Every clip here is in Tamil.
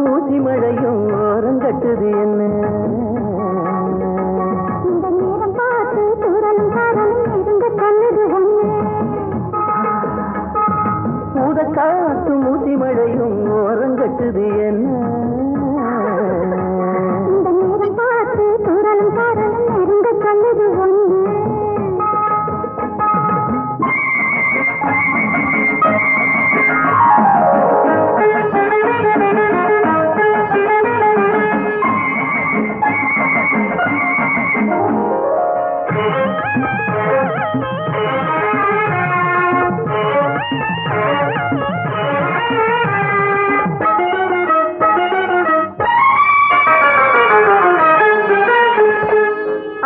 ஊசி மழையும் ஓரங்கட்டுது என்ன இந்த நேரம் பார்த்து தூரலும் காரலும் இருங்க சொன்னது ஒண்ணு ஊதக்காத்து ஊசி மழையும் ஓரங்கட்டுது என்ன இந்த நேரம் பார்த்து தூரலும் காரலும் இருங்க சொன்னது ஒண்ணு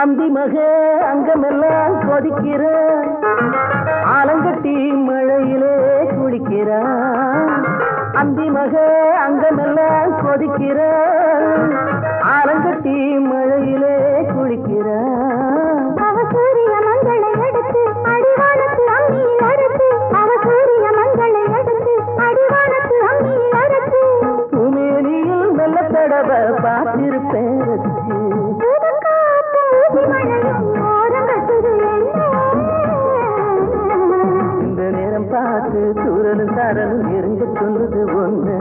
அந்தி மக அங்கமெல்லாம் கொதிக்கிற ஆலங்கட்டி மழையிலே குளிக்கிற அந்தி மக அங்கமெல்லாம் கொதிக்கிற ஆலங்கட்டி மழையிலே குளிக்கிற அவ சூரிய மங்களை எடுத்து அடிவானத்து அம்மியில் அரைத்து அவ சூரிய மங்களை எடுத்து அடிவானத்து அம்மியில் அரைத்து பூமேனியில் நல்ல தடவை பார்த்திருப்பேன் ரசிச்சு இந்த நேரம் பார்த்து தூரலும் சாரலும் இறங்க சொல்லுது ஒண்ணு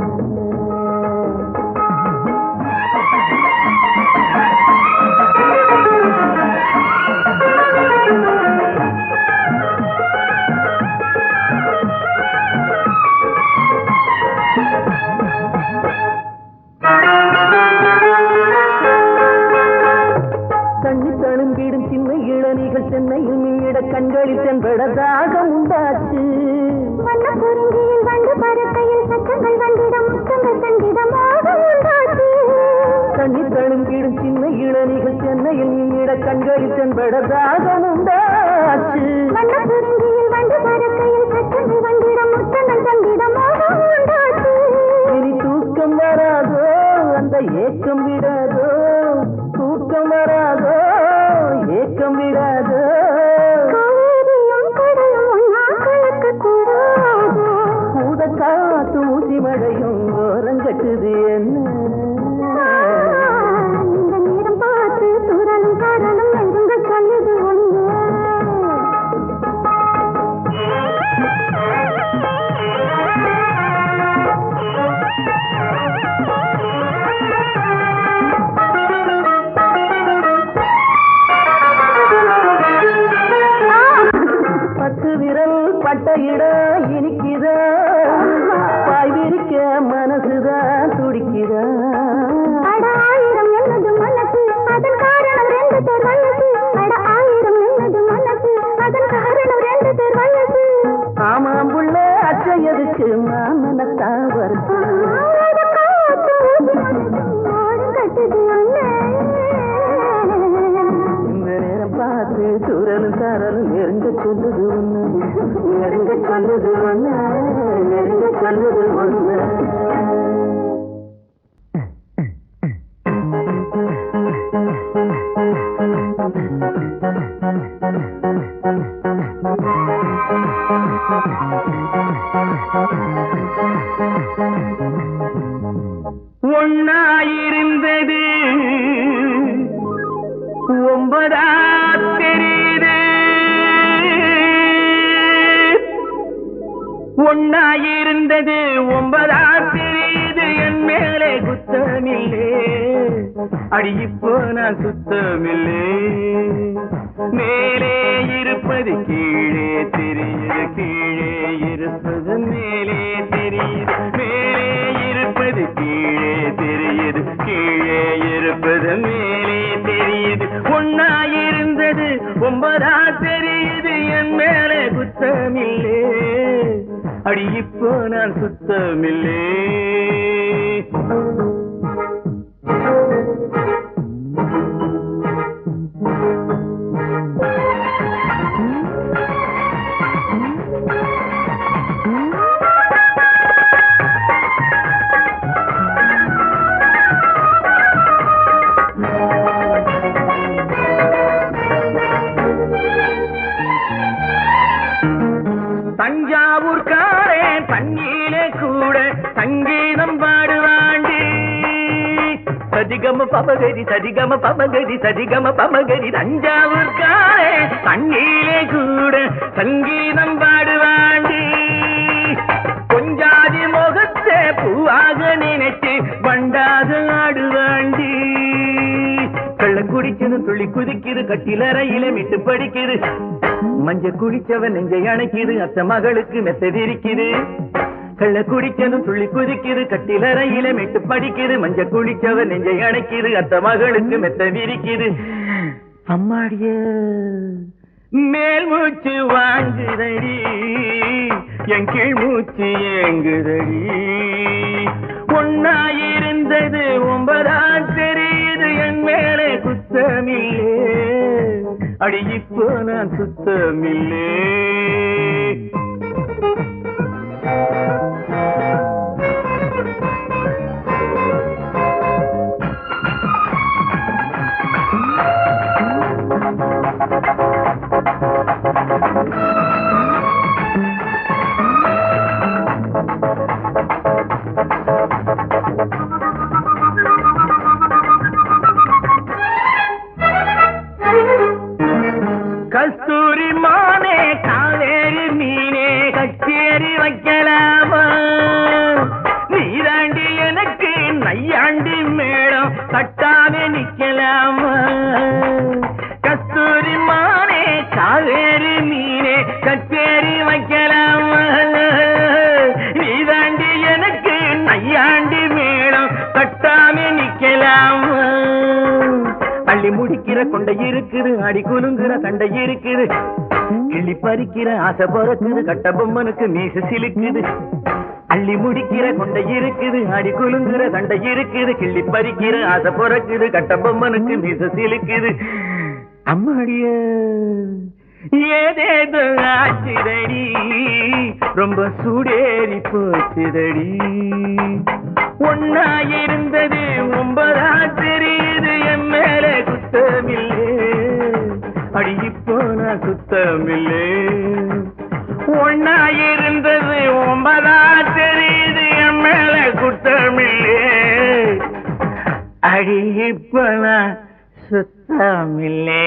சென்னையில் மீட கண்களில் சென்றதாக உண்டாச்சு வண்ண குறிஞ்சியில் வந்து பறக்கையில் சட்டங்கள் வந்திடம் முத்தங்கள் சந்திடமாக உண்டாச்சு கண்ணீர் தழும்பிடும் சின்ன இளநிகள் சென்னையில் மீட கண்களில் சென்றதாக உண்டாச்சு வண்ண குறிஞ்சியில் வந்து பறக்கையில் சட்டங்கள் வந்திடம் முத்தங்கள் சந்திடமாக உண்டாச்சு இனி தூக்கம் வராதோ அந்த ஏக்கம் விடாதோ தூக்கம் வராதோ ஏக்கம் விடாதோ காத்து ஊசி மழையும் ஓரங்கட்டுது என்ன இந்த நேரம் பார்த்து தூரலும் காரலும் எங்க சொல்லுது ஒண்ணு பத்து விரல் பட்டையிட இனிக்குத பாய் விரிக்க மனசுதான் துடிக்குத அட ஆயிரம் என்னது மனசு அதன் காரணம் ரெண்டு பேர் வயசு அட ஆயிரம் என்னது மனசு அதன் காரணம் ரெண்டு பேர் வயசு ஆமாம் புள்ள அச்சையதுக்கு மாமனத்தான் வருது இந்த நேரம் பார்த்து தூரலும் சாரலும் நெருங்க சொல்லுது ஒண்ணு நெருங்க சொல்லுது ஒண்ணு நெருங்க சொல்லுது ஒண்ணு ஒன்னாயிருந்தது ஒன்பதா தெரியுது ஒன்னாயிருந்தது ஒன்பதா தெரியுது என் மேலே குத்தமில்லே அடி இப்போ நான் சுத்தமில்லே மேலே இருப்பது கீழே தெரியுது கீழே இருப்பது மேலே தெரியுது மேலே இருப்பது கீழே தெரியுது கீழே இருப்பது மேலே தெரியுது ஒன்னாயிருந்தது ஒன்பதா தெரியுது என் மேலே குத்தமில்லே அடி இப்போ நான் சுத்தமில்லே தஞ்சாவூர்காரே தண்ணியிலே கூட சங்கீதம் பாடுவாண்டி சதிகம பமகரி சதிகம பமகரி சதிகம பமகரி தஞ்சாவூர்காரே தண்ணியிலே கூட சங்கீதம் பாடுவாண்டி கொஞ்சாதி முகத்தை பூவாக நினைச்சு வண்டாக ஆடுவாண்டி கள்ளம் குடிச்சது துள்ளி குதிக்குது கட்டிலறையில மிட்டு படிக்குது மஞ்ச குடிச்சவன் நெஞ்சை அணைக்குது அத்த மகளுக்கு மெத்த விரிக்குது கள்ள குடிச்சதும் துள்ளி குதிக்குது கட்டிலறையில மிட்டு படிக்குது மஞ்ச குடிச்சவன் நெஞ்சை அணைக்குது அத்த மகளுக்கு மெத்த விரிக்குது அம்மாடிய மேல் மூச்சு வாங்குதடி என் கீழ் மூச்சு ஏங்குதடி ஒன்னாயிருந்தது 9 தெரியுது என் மேலே குத்தமில்லே அடி இப்போ நான் சுத்தமில்லே கஸ்தூரி மானே காவேரி மீனே கச்சேரி வைக்கலாமா நீராண்டி எனக்கு நையாண்டி மேளம் கட்டாமே நிக்கலாமா கஸ்தூரி மானே காவேரி மீனே கச்சேரி வைக்கலாமா நீராண்டி எனக்கு நையாண்டி மேளம் கட்டாமே நிக்கலாமா அள்ளி முடிக்கிற கொண்டை இருக்குது அடி குலுங்குற சண்டை இருக்குது கிள்ளி பறிக்கிற ஆசை பிறக்குது கட்ட பொம்மனுக்கு மீசு சிலுக்குது அள்ளி முடிக்கிற கொண்டை இருக்குது அடி குலுங்குற சண்டை இருக்குது கிள்ளி பறிக்கிற ஆசை பிறக்குது கட்ட பொம்மனுக்கு மீசு சிலுக்குது அம்மாடிய ஏதேதோ ஆச்சுதடி ரொம்ப சூடேறி போச்சுதடி ஒன்னாயிருந்தது 9 தெரியுது என் மேலே குத்தமில்லே அடி இப்போ நான் சுத்தமில்லே ஒன்னாயிருந்தது 9 தெரியுது என் மேலே குத்தமில்லே அடி இப்போ நான் சுத்தமில்லே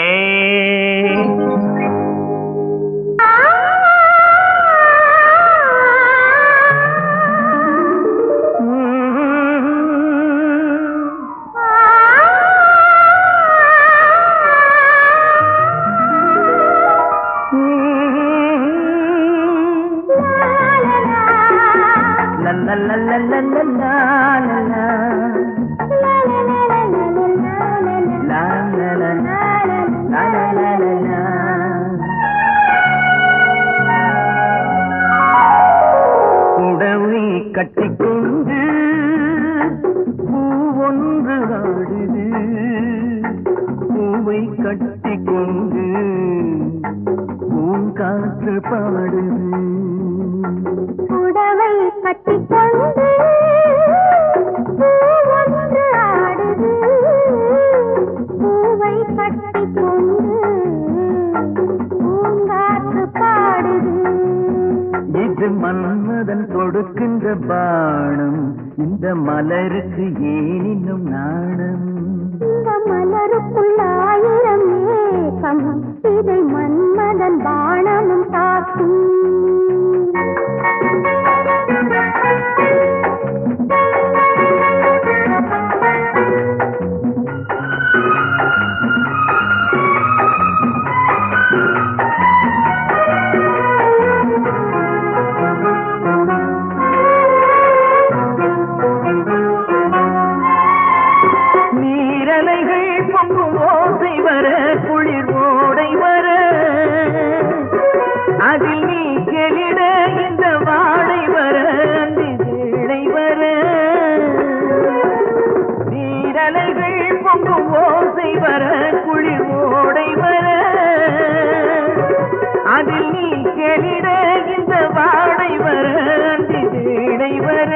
உடவை கட்டிக்கொண்டு பூவொன்று ஆடுது பூவை கட்டிக்கொண்டு பூங்காற்று பாடுது உடவை கட்டிக்கொண்டு பூவொன்று ஆடுது பூவை கட்டிக்கொண்டு பூங்காற்று பாடுது இது மன்மதன் கொடுக்கின்ற பானம் இந்த மலருக்கு ஏன் இன்னும் நாணம் இந்த மலருக்குள் 1000 ஏக்கம் இதை மன்மதன் பானமும் தாக்கும் நீரலைகள் பொங்கும் ஓசை வர குளிர் ஓடை வர அதில் நீ கெளிட இந்த வாடை வர வேளை வர நீரலைகள் பொங்கும் ஓசை வர குளிர் ஓடை வர அதில் நீ கெளிட இந்த வாடை வர வேளை வர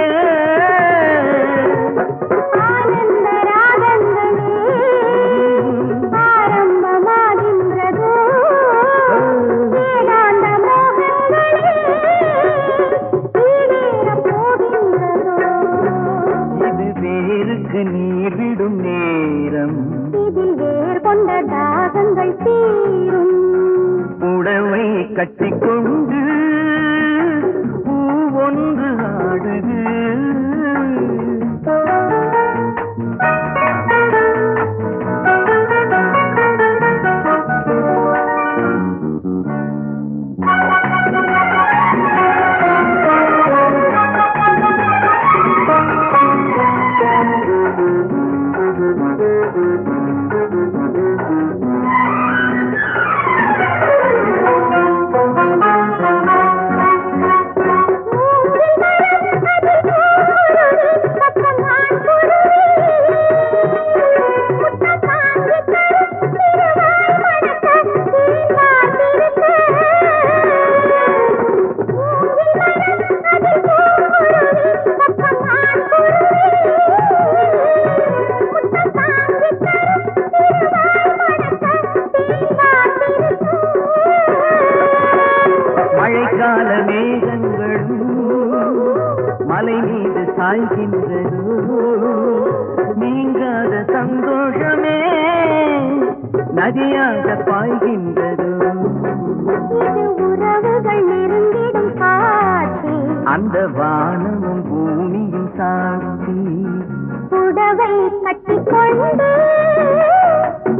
கட்டிக்கொண்டு பூ ஒன்று ஆடுது. மழைக்கால மேகங்களும் மலை மீது சாய்கின்றது. நீங்காத சந்தோஷமே நதியாக பாய்கின்றது. உறவுகள் நெருங்கிடும் காட்சி, அந்த வானமும் பூமியும் சாட்சி. புடவை கட்டிக்கொண்டு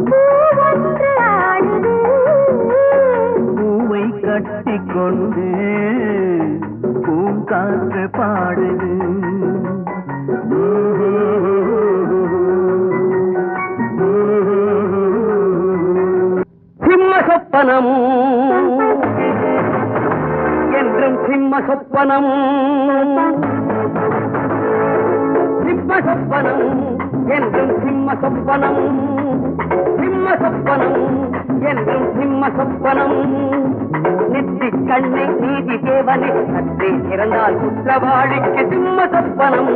பூ ஒன்று ஆடுது. பூவை கட்டிக்கொண்டு பூங்காற்று பாடுது. சிம்ம சொப்பனம் என்றும் சிம்ம சொப்பனம். சிம்ம சொப்பனம் என்றும் சிம்ம சொப்பனம். சிம்ம சொப்பனம் என்றும் சிம்ம சொப்பனம். நெற்றி கண்ணை நீதி தேவனை சற்றே திறந்தால் குற்றவாளிக்கு சிம்ம சொப்பனம்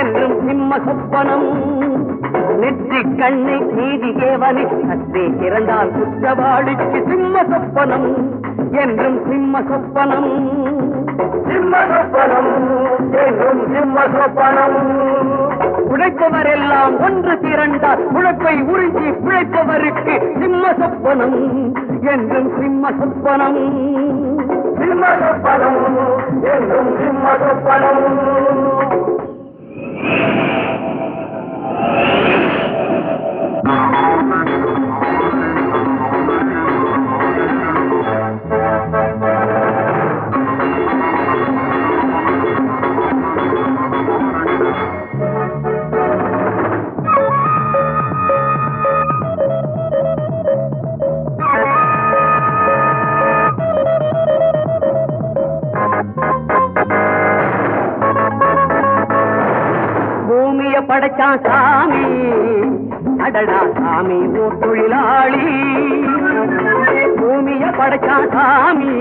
என்றும் சிம்ம சொப்பனம். நெற்றி கண்ணை நீதி தேவனை சற்றே திறந்தால் குற்றவாளிக்கு சிம்ம சொப்பனம் என்றும் சிம்ம சொப்பனம். சிம்ம சொப்பனம் என்றும் சிம்ம சொப்பனம். உழைப்பவர் எல்லாம் ஒன்று திரண்டால் உழைப்பை உறிஞ்சி பிழைப்பவருக்கு சிம்ம சொப்பனம் என்றும் சிம்ம சொப்பனம். சிம்ம சொப்பனம் என்றும் சிம்ம சொப்பனம். படைச்சான் சாமி, அடடா சாமி ஓ தொழிலாளி. பூமிய படைச்சான் சாமி,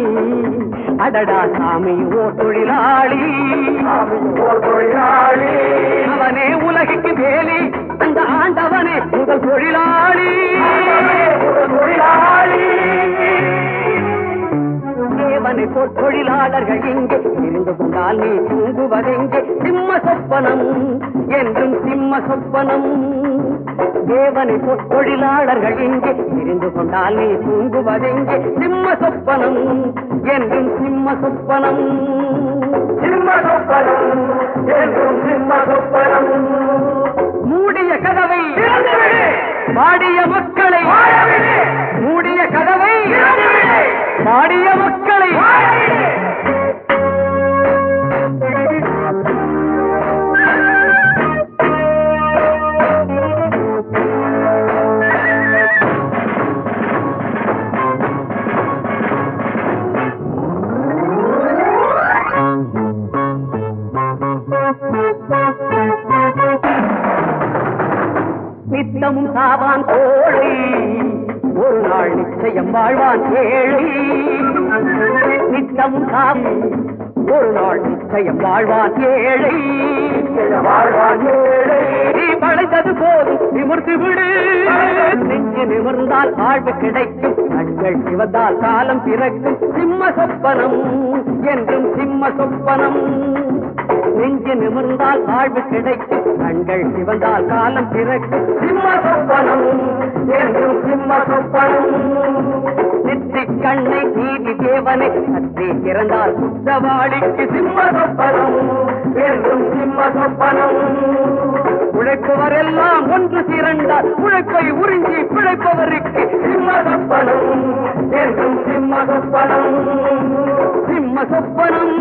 அடடா சாமி ஓ தொழிலாளி. அவனே உலகிற்கு வேலி, அந்த ஆண்டவனே முதல் தொழிலாளி. தேவனை தொழிலாளர்கள் இங்கே இருந்து கொண்டால் நீ தூங்குவதெங்கே? சிம்ம சொப்பனம் என்றும் சிம்ம சொப்பனம். தேவனை தொழிலாளர்கள் இங்கே இருந்து கொண்டால் நீ தூங்குவதெங்கே? சிம்ம சொப்பனம் என்றும் சிம்ம சொப்பனம். சிம்ம சொப்பனம் என்றும் சிம்ம சொப்பனம். மூடிய கதவை பாடிய மக்களை, மூடிய கதவை பாடிய மக்களை நித்தமும் சாவான் கோழை, ஒரு நாள் நிச்சயம் வாழ்வான் ஏழை. நித்தமும் சாவான், ஒரு நாள் நிச்சயம் வாழ்வான் ஏழை. வாழ்வான் ஏழை. நீ பழைத்தது போதும் நிமிர்ந்து விடு. நெஞ்சு நிமிர்ந்தால் வாழ்வு கிடைக்கும், கண்கள் சிவந்தால் காலம் பிறக்கும். சிம்ம சொப்பனம் என்றும் சிம்ம சொப்பனம். நெஞ்சு நிமிர்ந்தால் வாழ்வு கிடைக்கும், கண்கள் சிவந்தால் காலம் பிறக்கும். சிம்ம சொப்பனம் என்றும் சிம்ம சொப்பனம். நித்தி கண்ணை நீதி தேவனை சற்றே திறந்தால் குற்றவாளிக்கு சிம்ம சொப்பனம் என்றும் சிம்ம சொப்பனம். உழைப்பவரெல்லாம் ஒன்று திரண்டால் உழைப்பை உறிஞ்சி பிழைப்பவருக்கு சிம்ம சொப்பனம் என்றும் சிம்ம சொப்பனம். சிம்ம சொப்பனம்.